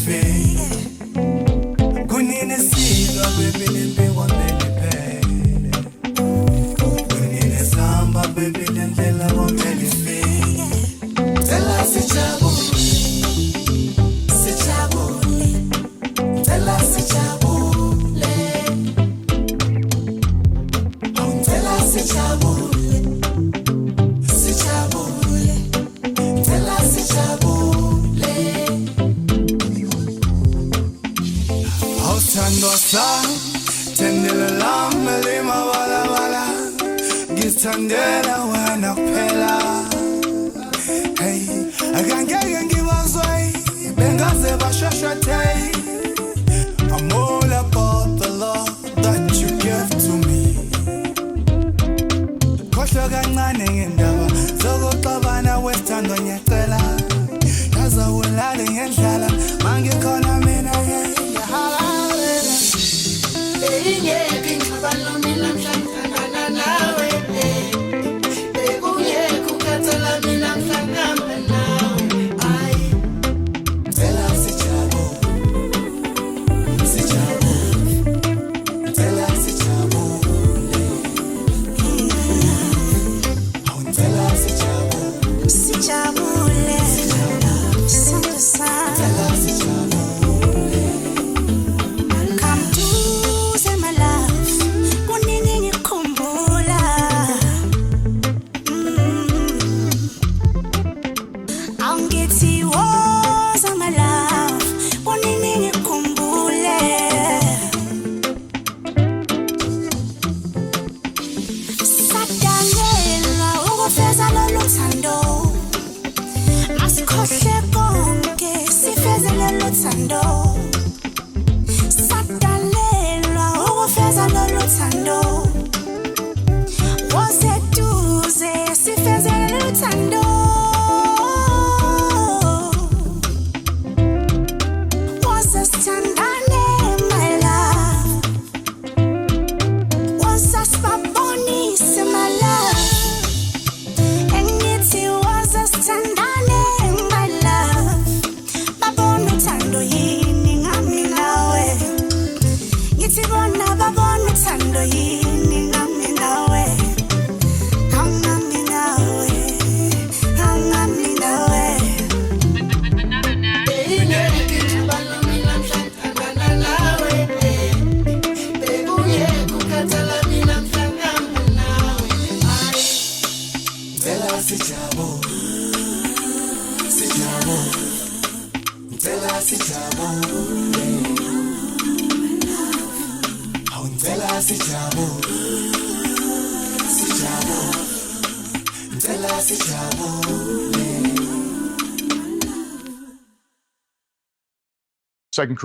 fake. Kunini sika baby lembe wameli pele. Kunini samba baby lendlela wameli fake. Tela sijabule, sijabule. Tela sijabule, tela sijabule, sijabule. Tela sijabule. Austhando sam, tendela lam, lima wala wala. Ngithandela wena kuphela. Hey, akangeke ngibazwe, bengaze bashashathe. I'm all about the love that you give to me. Khohlwa kancane ngendaba zokuxabana wesithando ngiyacela. Yaza ulale ngendlala mangikhona mina ngiyahalalela. Ingeke ngixabana mina mhlangana nawe. Bekungekho ukukhathala mina mhlangana nawe. Ay, Tela sijabule, sijabule. Tela sijabule. Tela sijabule, Sijabule, Santa Sana. tela sijabule. Come to say my love, kunini ngikhumbula. Angithi woza my love, kunini ngikhumbule. Sadalela ukufeza lolu thando. Masikhohle konke sifeze lolu thando. Sadalelwa ukufeza lolu thando. Woseduze sifeze lolu thando. Wosasithandane my love. Wosasibabonise my love. Engithi wosasithandane my love. Babona uthando yini ngami nawe. Ngithi bona babona uthando yini ngami nawe. Ngami nawe. Ngami nawe. ingeke ngixabana mina mhlangana nawe. Bekungekho ukukhathala mina mhlangana nawe. Ay, Tela sijabule, sijabule. Tela sijabule. Tela sijabule, sijabule. Tela sijabule. 2 Corinthians